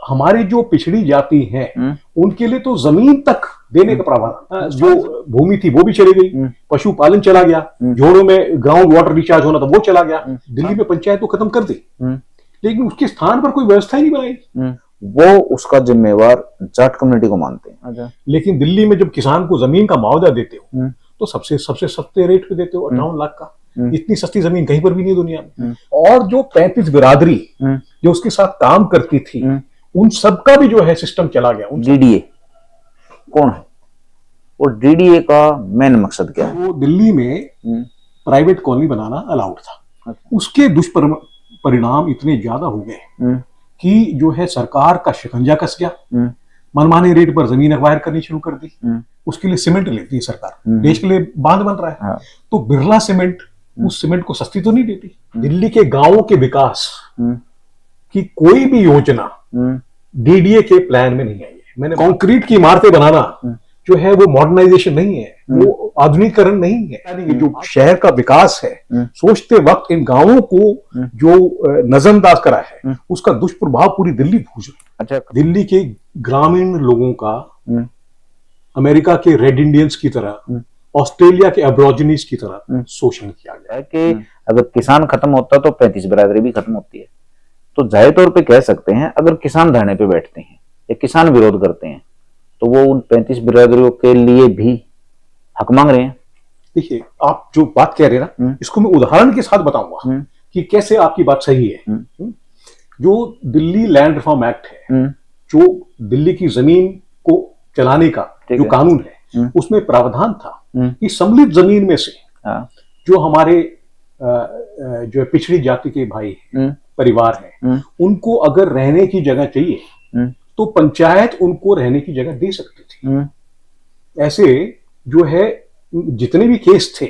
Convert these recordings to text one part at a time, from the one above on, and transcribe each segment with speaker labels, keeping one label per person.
Speaker 1: हमारी जो पिछड़ी जाति है उनके लिए तो जमीन तक देने का प्रावधान, जो भूमि थी वो भी चली गई, पशुपालन चला गया, जोड़ों में ग्राउंड वाटर रिचार्ज होना था वो चला गया। दिल्ली में पंचायत तो खत्म कर दी, लेकिन उसके स्थान पर कोई व्यवस्था ही नहीं बनाई।
Speaker 2: वो उसका जिम्मेवार जाट कम्युनिटी को मानते हैं।
Speaker 1: अच्छा। लेकिन दिल्ली में जब किसान को जमीन का मुआवजा देते हो तो सबसे सस्ते रेट पे देते हो, 58 लाख का। इतनी सस्ती जमीन कहीं पर भी नहीं दुनिया में। और जो 35 बिरादरी जो उसके साथ काम करती थी उन सबका भी जो है सिस्टम चला गया।
Speaker 2: डीडीए कौन है और डीडीए का मेन मकसद क्या है?
Speaker 1: वो दिल्ली में प्राइवेट कॉलोनी बनाना अलाउड था। उसके दुष्परिणाम इतने ज्यादा हो गए कि जो है सरकार का शिकंजा कस गया, मनमाने रेट पर जमीन एक्वायर करनी शुरू कर दी। उसके लिए सीमेंट लेती है सरकार, देश के लिए बांध बन रहा है। हाँ। तो बिरला सीमेंट उस सीमेंट को सस्ती तो नहीं देती। दिल्ली के गांवों के विकास की कोई भी योजना डीडीए के प्लान में नहीं आई है। मैंने कंक्रीट की इमारतें बनाना जो है वो मॉडर्नाइजेशन नहीं है, वो आधुनिकीकरण नहीं है। जो शहर का विकास है सोचते वक्त इन गांवों को जो नजरअंदाज करा है उसका दुष्प्रभाव पूरी दिल्ली भूज रही। अच्छा। दिल्ली के ग्रामीण लोगों का अमेरिका के रेड इंडियंस की तरह, ऑस्ट्रेलिया के एब्रोजिनीज की तरह शोषण किया गया है
Speaker 2: कि अगर किसान खत्म होता तो 35 बिरादरी भी खत्म होती है। तो जाहिर तौर पे कह सकते हैं अगर किसान धरने पे बैठते हैं या किसान विरोध करते हैं तो वो उन 35 बिरादरियों के लिए भी हक मांग रहे हैं।
Speaker 1: देखिए, आप जो बात कह रहे हैं ना, इसको मैं उदाहरण के साथ बताऊंगा कि कैसे आपकी बात सही है। जो दिल्ली लैंड रिफॉर्म एक्ट है, जो दिल्ली की जमीन को चलाने का जो कानून है, उसमें प्रावधान था कि सम्मिलित जमीन में से जो हमारे जो पिछड़ी जाति के भाई परिवार हैं उनको अगर रहने की जगह चाहिए तो पंचायत उनको रहने की जगह दे सकती थी। ऐसे जो है जितने भी केस थे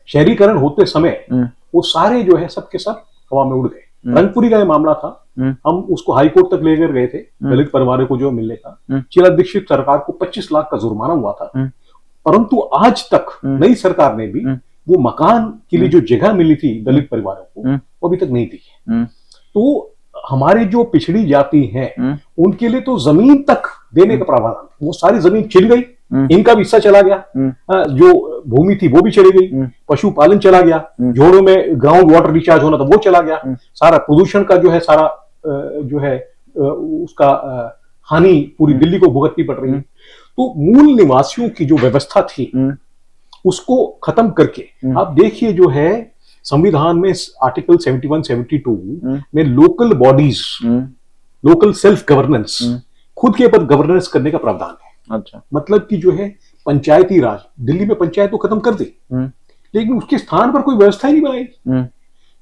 Speaker 1: शहरीकरण होते समय वो सारे जो है सबके सब हवा में उड़ गए। रंगपुरी का ये मामला था, हम उसको हाई कोर्ट तक लेकर गए थे, दलित परिवारों को जो मिलने का। शीला दीक्षित सरकार को 25 लाख का जुर्माना हुआ था, परंतु आज तक नई सरकार ने भी वो मकान के लिए जो जगह मिली थी दलित परिवारों को वो अभी तक नहीं दी है। तो हमारे जो पिछड़ी जाति है उनके लिए तो जमीन तक देने का प्रावधान, वो सारी जमीन छिल गई, इनका भी हिस्सा चला गया, जो भूमि थी वो भी चली गई, पशुपालन चला गया, जोड़ों में ग्राउंड वाटर रिचार्ज होना था वो चला गया, सारा प्रदूषण का जो है सारा जो है उसका हानि पूरी दिल्ली को भुगतनी पड़ रही है। तो मूल निवासियों की जो व्यवस्था थी उसको खत्म करके आप देखिए जो है संविधान में आर्टिकल 71-72 में local bodies, local self governance, खुद के ऊपर गवर्नेंस करने का प्रावधान है। अच्छा। मतलब कि जो है पंचायती राज, दिल्ली में पंचायत तो खत्म कर दी लेकिन उसके स्थान पर कोई व्यवस्था ही नहीं बनाई।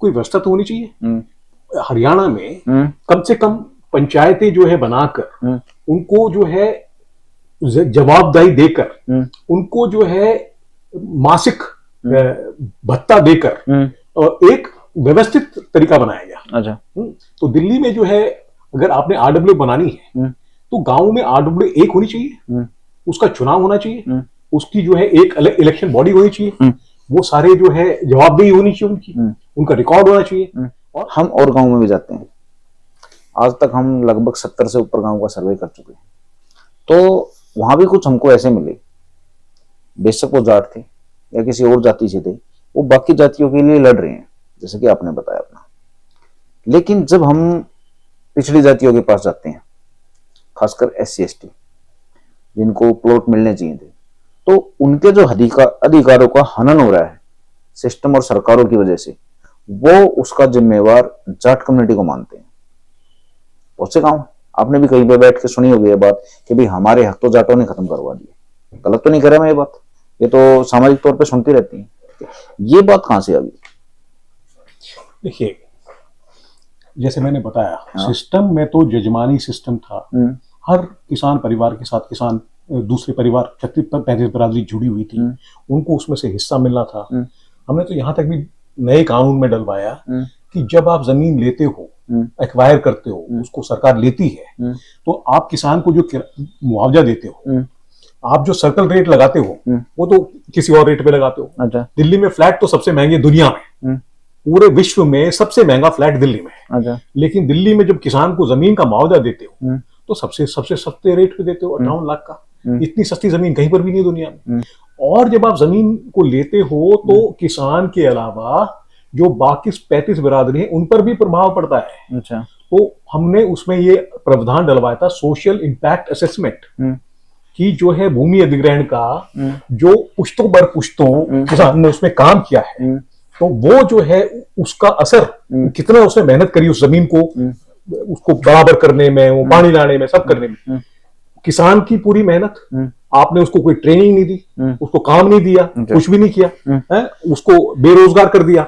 Speaker 1: कोई व्यवस्था तो होनी चाहिए। हरियाणा में कम से कम पंचायतें जो है बनाकर उनको जो है जवाबदेही देकर उनको जो है मासिक भत्ता देकर और एक व्यवस्थित तरीका बनाया गया। अच्छा। तो दिल्ली में जो है अगर आपने आरडब्ल्यू बनानी है तो गांव में आरडब्ल्यू एक होनी चाहिए, उसका चुनाव होना चाहिए, उसकी जो है एक अलग इलेक्शन बॉडी होनी चाहिए, वो सारे जो है जवाबदेही होनी चाहिए उनकी, उनका रिकॉर्ड होना चाहिए।
Speaker 2: और हम और गांव में भी जाते हैं, आज तक हम लगभग 70 से ऊपर गांव का सर्वे कर चुके हैं, तो वहां भी कुछ हमको ऐसे मिले, बेशक वो जाट थे या किसी और जाति से थे, वो बाकी जातियों के लिए लड़ रहे हैं जैसे कि आपने बताया अपना। लेकिन जब हम पिछड़ी जातियों के पास जाते हैं, खासकर SC ST जिनको प्लॉट मिलने चाहिए थे, तो उनके जो अधिकारों का हनन हो रहा है सिस्टम और सरकारों की वजह से, वो उसका जिम्मेवार जाट कम्युनिटी को मानते हैं। बहुत से गांव आपने भी कहीं पे बैठ के सुनी होगी ये बात कि भाई हमारे हक तो जाटों ने खत्म करवा दिए। गलत तो नहीं कर रहा मैं ये बात, ये तो सामाजिक तौर पे सुनती रहती है। ये बात कहां से आ गई?
Speaker 1: देखिए, जैसे मैंने बताया, सिस्टम में तो जजमानी सिस्टम था। हर किसान परिवार के साथ किसान दूसरे परिवार 36-35 बिरादरी जुड़ी हुई थी, उनको उसमें से हिस्सा मिलना था। हमने तो यहाँ तक भी नए कानून में डलवाया कि जब आप जमीन लेते हो, एक्वायर करते हो, उसको सरकार लेती है, तो आप किसान को जो मुआवजा देते हो, आप जो सर्कल रेट लगाते हो वो तो किसी और रेट पे लगाते हो। अच्छा। दिल्ली में फ्लैट तो सबसे महंगे दुनिया में, पूरे विश्व में सबसे महंगा फ्लैट दिल्ली में है।
Speaker 2: अच्छा।
Speaker 1: लेकिन दिल्ली में जब किसान को जमीन का मुआवजा देते हो तो सबसे सबसे सस्ते रेट पे देते हो, 58 लाख का। इतनी सस्ती जमीन कहीं पर भी नहीं दुनिया में। और जब आप जमीन को लेते हो तो किसान के अलावा जो बाकी 35 बिरादरी है उन पर भी प्रभाव पड़ता है।
Speaker 2: अच्छा।
Speaker 1: तो हमने उसमें ये प्रावधान डलवाया था सोशल इम्पैक्ट असेसमेंट कि जो है भूमि अधिग्रहण का जो पुश्तों बर पुश्तों किसान ने उसमें काम किया है, तो वो जो है उसका असर कितना उसने मेहनत करी उस जमीन को उसको बराबर करने में, वो पानी लाने में, सब करने में, किसान की पूरी मेहनत। आपने उसको कोई ट्रेनिंग नहीं दी, उसको काम नहीं दिया, कुछ भी नहीं किया है, उसको बेरोजगार कर दिया,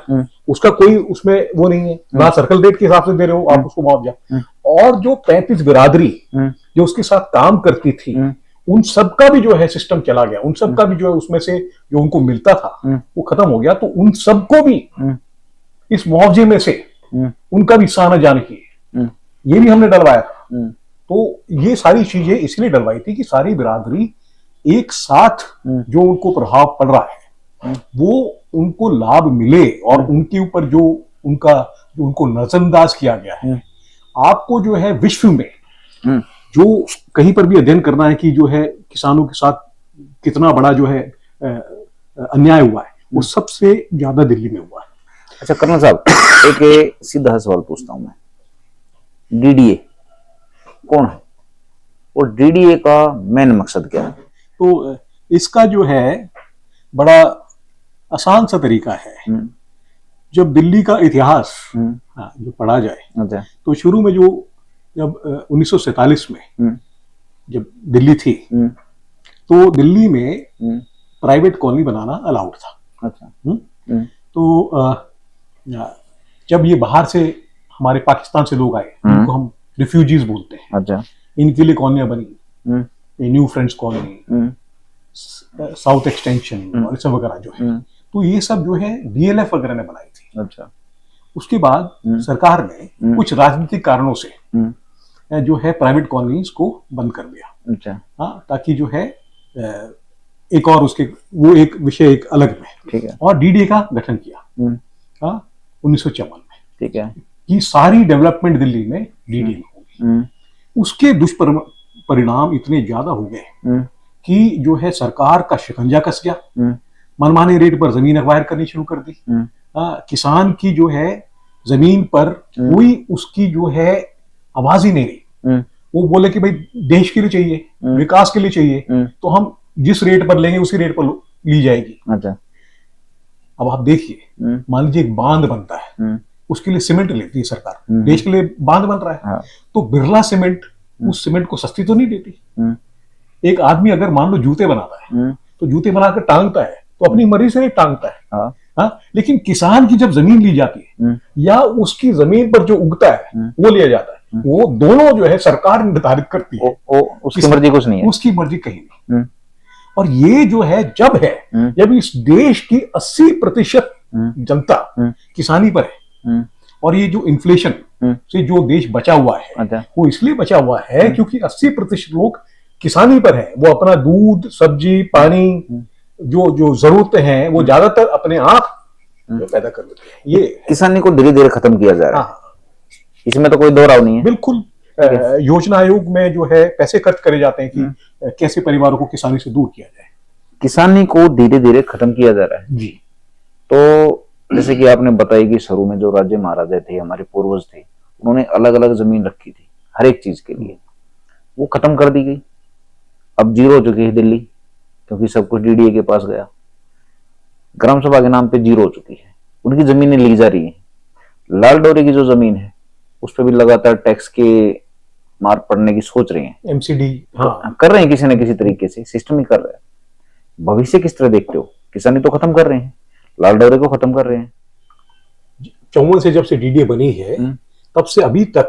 Speaker 1: उसका कोई उसमें वो नहीं है ना, सर्कल रेट के हिसाब से दे रहे हो आप उसको मुआवजा। और जो 35 बिरादरी जो उसके साथ काम करती थी उन सबका भी जो है सिस्टम चला गया, उन सबका भी जो है उसमें से जो उनको मिलता था वो खत्म हो गया। तो उन सबको भी इस मुआवजे में से उनका भी हिस्सा आना जाने की ये भी हमने डलवाया था। तो ये सारी चीजें इसलिए डलवाई थी कि सारी बिरादरी एक साथ जो उनको प्रभाव पड़ रहा है वो उनको लाभ मिले और उनके ऊपर जो उनको नजरअंदाज किया गया है। आपको जो है विश्व में जो कहीं पर भी अध्ययन करना है कि जो है किसानों के साथ कितना बड़ा जो है अन्याय हुआ है, वो सबसे ज्यादा दिल्ली में हुआ है।
Speaker 2: अच्छा कर्नल साहब, एक सीधा सवाल पूछता हूं मैं, डीडीए कौन है और डीडीए का मेन मकसद क्या है?
Speaker 1: तो इसका जो है बड़ा आसान सा तरीका है। जब दिल्ली का इतिहास जो पढ़ा जाए,
Speaker 2: अच्छा।
Speaker 1: तो शुरू में जब 1947 में जब दिल्ली थी तो दिल्ली में प्राइवेट कॉलोनी बनाना अलाउड था।
Speaker 2: अच्छा।
Speaker 1: तो जब ये बाहर से हमारे पाकिस्तान से लोग आए, इनको हम रिफ्यूजीज बोलते हैं।
Speaker 2: अच्छा।
Speaker 1: इनके लिए कॉलोनियां बनी, new friends colony, south extension और सब वगैरह जो है, तो ये सब जो है डीएलएफ वगैरह ने बनाई थी।
Speaker 2: अच्छा।
Speaker 1: उसके बाद सरकार ने कुछ राजनीतिक कारणों से जो है प्राइवेट कॉलोनीज को बंद कर दिया।
Speaker 2: अच्छा।
Speaker 1: हाँ, ताकि जो है एक और उसके वो एक विषय एक अलग में,
Speaker 2: ठीक है,
Speaker 1: और डीडीए का गठन किया 1954 में।
Speaker 2: ठीक है,
Speaker 1: कि सारी डेवलपमेंट दिल्ली में डीडीए में होगी। उसके दुष्परिणाम इतने ज्यादा हो गए कि जो है सरकार का शिकंजा कस गया, मनमाने रेट पर जमीन एक्वायर करनी शुरू कर दी। किसान की जो है जमीन पर कोई उसकी जो है आवाज ही नहीं रही। वो बोले कि भाई देश के लिए चाहिए, विकास के लिए चाहिए, तो हम जिस रेट पर लेंगे उसी रेट पर ली जाएगी।
Speaker 2: अच्छा।
Speaker 1: अब आप देखिए, मान लीजिए एक बांध बनता है, उसके लिए सीमेंट लेती है सरकार, देश के लिए बांध बन रहा है।
Speaker 2: हाँ।
Speaker 1: तो बिरला सीमेंट उस सीमेंट को सस्ती तो नहीं देती। एक आदमी अगर मान लो जूते बनाता है तो जूते बनाकर टांगता है तो अपनी मर्जी से टांगता है।
Speaker 2: हाँ।
Speaker 1: हाँ, लेकिन किसान की जब जमीन ली जाती है या उसकी जमीन पर जो उगता है वो लिया जाता है, वो दोनों जो है सरकार निर्धारित करती है।
Speaker 2: उसकी मर्जी कुछ नहीं है,
Speaker 1: उसकी मर्जी कहीं नहीं। और ये जो है जब इस देश की 80% जनता किसानी पर है, और ये जो इन्फ्लेशन से जो देश बचा हुआ है,
Speaker 2: अच्छा,
Speaker 1: वो इसलिए बचा हुआ है क्योंकि 80% लोग किसानी पर है। वो अपना दूध, सब्जी, पानी, जो जरूरतें हैं वो ज्यादातर अपने आप पैदा कर लेते हैं। ये
Speaker 2: किसानी को धीरे धीरे खत्म किया जा रहा है।
Speaker 1: हाँ,
Speaker 2: इसमें तो कोई दो राव नहीं है।
Speaker 1: बिल्कुल। योजना आयोग में जो है पैसे खर्च करे जाते हैं कि कैसे परिवारों को किसानी से दूर किया जाए।
Speaker 2: किसानी को धीरे धीरे खत्म किया जा रहा है
Speaker 1: जी।
Speaker 2: तो जैसे कि आपने बताया कि शुरू में जो राज्य महाराजा थे, हमारे पूर्वज थे, उन्होंने अलग अलग जमीन रखी थी हर एक चीज के लिए, वो खत्म कर दी गई। अब जीरो हो चुकी है दिल्ली, क्योंकि सब कुछ डीडीए के पास गया। ग्राम सभा के नाम पे जीरो हो चुकी है, उनकी जमीनें ली जा रही है। लाल डोरे की जो जमीन है उस पर भी लगातार टैक्स के मार पड़ने की सोच रहे हैं,
Speaker 1: एमसीडी
Speaker 2: कर रहे हैं, किसी न किसी तरीके से सिस्टम ही कर रहे हैं। भविष्य किस तरह देखते हो? किसानी तो खत्म कर रहे हैं, लाल डोरे को खत्म कर रहे हैं।
Speaker 1: 54 से जब से डीडीए बनी है तब से अभी तक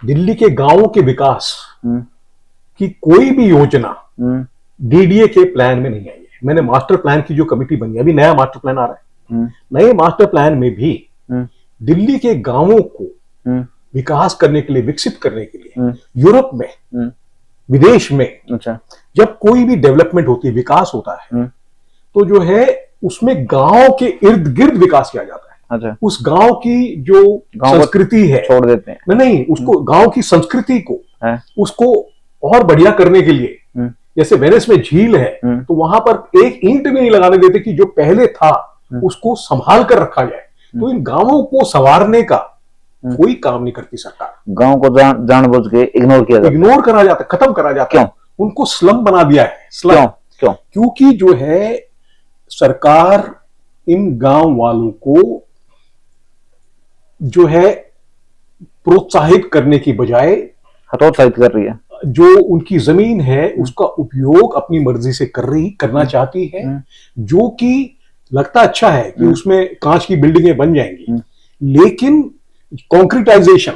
Speaker 1: दिल्ली के गांवों के विकास की कोई भी योजना डीडीए के प्लान में नहीं आई है। मैंने मास्टर प्लान की जो कमेटी बनी, अभी नया मास्टर प्लान आ रहा है, नए मास्टर प्लान में भी दिल्ली के गांवों को विकास करने के लिए, विकसित करने के लिए, यूरोप में, विदेश में,
Speaker 2: अच्छा,
Speaker 1: जब कोई भी डेवलपमेंट होती है, विकास होता है, तो जो है उसमें गांव के इर्द गिर्द विकास किया जाता है।
Speaker 2: अच्छा,
Speaker 1: उस गांव की जो
Speaker 2: गांव को
Speaker 1: संस्कृति है,
Speaker 2: छोड़ देते हैं।
Speaker 1: नहीं उसको गांव की संस्कृति को
Speaker 2: है?
Speaker 1: उसको और बढ़िया करने के लिए, जैसे वेनिस में झील है तो वहां पर एक ईंट भी नहीं लगाने देते कि जो पहले था उसको संभाल कर रखा जाए। तो इन गांवों को संवारने का कोई काम नहीं करती सरकार।
Speaker 2: गांव को जानबूझ के इग्नोर किया जाता है।
Speaker 1: इग्नोर करा जाता है, खत्म करा जाता है।
Speaker 2: क्यों?
Speaker 1: उनको स्लम बना दिया है। स्लम
Speaker 2: क्यों?
Speaker 1: क्योंकि जो है सरकार इन गांव वालों को जो है प्रोत्साहित करने की बजाय
Speaker 2: हतोत्साहित कर रही है।
Speaker 1: जो उनकी जमीन है उसका उपयोग अपनी मर्जी से करना चाहती है, जो कि लगता अच्छा है कि उसमें कांच की बिल्डिंगें बन जाएंगी, लेकिन कंक्रीटाइजेशन,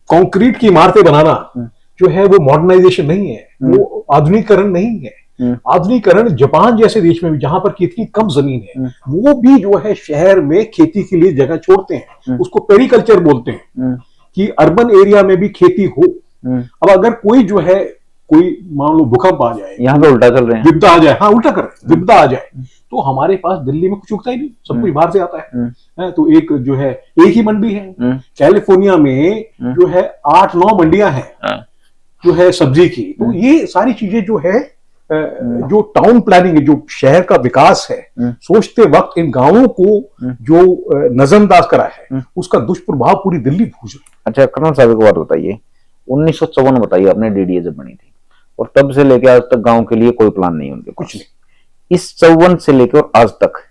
Speaker 1: कंक्रीट की इमारतें बनाना जो है वो मॉडर्नाइजेशन नहीं है, वो आधुनिकीकरण नहीं है। आधुनिकीकरण जापान जैसे देश में भी जहां पर इतनी कम जमीन है वो भी जो है शहर में खेती के लिए जगह छोड़ते हैं, उसको पेरिकल्चर बोलते हैं कि अर्बन एरिया में भी खेती हो। अब अगर कोई जो है कोई मान लो भूकंप आ जाए,
Speaker 2: यहाँ पे उल्टा चल रहे हैं,
Speaker 1: विपदा आ जाए, हाँ उल्टा कर विपदा आ जाए तो हमारे पास दिल्ली में कुछ उगता ही नहीं, सब कुछ बाहर से आता है। तो एक जो है एक ही मंडी है, कैलिफोर्निया में जो है 8-9 मंडियां हैं जो है सब्जी की। तो ये सारी चीजें जो है जो टाउन प्लानिंग है, जो शहर का विकास है, सोचते वक्त इन गांवों को जो नजरअंदाज करा है उसका दुष्प्रभाव पूरी दिल्ली भूज रही।
Speaker 2: अच्छा कर्नल साहब एक बात बताइए, 1954 बताइए आपने डीडीए जब बनी थी और तब से लेकर आज तक गांव के लिए कोई प्लान नहीं उनके
Speaker 1: कुछ नहीं।
Speaker 2: इस 54 से लेकर आज तक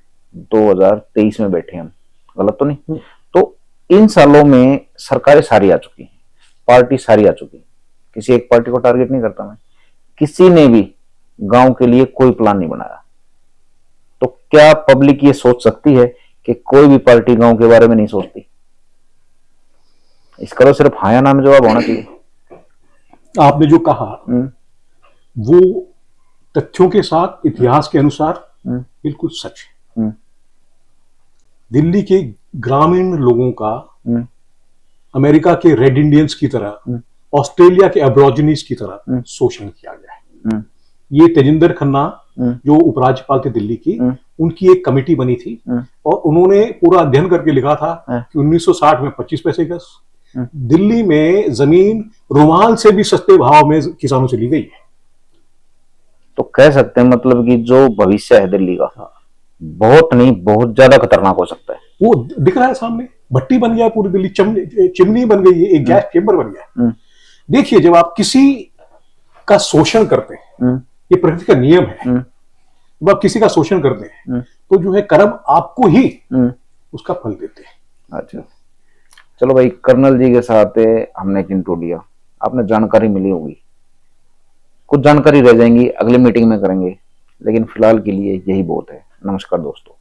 Speaker 2: 2023 में बैठे हम, गलत तो नहीं? तो इन सालों में सरकारें सारी आ चुकी हैं, पार्टी सारी आ चुकी है, किसी एक पार्टी को टारगेट नहीं करता मैं, किसी ने भी गांव के लिए कोई प्लान नहीं बनाया। तो क्या पब्लिक ये सोच सकती है कि कोई भी पार्टी गांव के बारे में नहीं सोचती? इसका तो सिर्फ हाँ या ना में जवाब होना चाहिए।
Speaker 1: आपने जो कहा वो तथ्यों के साथ इतिहास के अनुसार बिल्कुल सच है। दिल्ली के ग्रामीण लोगों का अमेरिका के रेड इंडियंस की तरह, ऑस्ट्रेलिया के एब्रोजिनीज की तरह शोषण किया गया है। ये तेजिंदर खन्ना जो उपराज्यपाल थे दिल्ली की, उनकी एक कमेटी बनी थी और उन्होंने पूरा अध्ययन करके लिखा था कि 1960 में 25 पैसे गज दिल्ली में जमीन रुमाल से भी सस्ते भाव में किसानों से ली गई है।
Speaker 2: तो कह सकते हैं मतलब कि जो भविष्य है दिल्ली का बहुत नहीं बहुत ज्यादा खतरनाक हो सकता है। वो
Speaker 1: दिख रहा है सामने, भट्टी बन गया पूरी दिल्ली, चिमनी बन गई है, एक गैस चेंबर बन गया। देखिए जब आप किसी का शोषण करते हैं, ये प्रकृति का नियम है, जब आप किसी का शोषण करते हैं तो जो है कर्म आपको ही उसका फल देते हैं।
Speaker 2: अच्छा चलो भाई, कर्नल जी के साथ हमने एक इंट्रो लिया, आपने जानकारी मिली होगी, कुछ जानकारी रह जाएंगी अगली मीटिंग में करेंगे, लेकिन फिलहाल के लिए यही बहुत है। नमस्कार दोस्तों।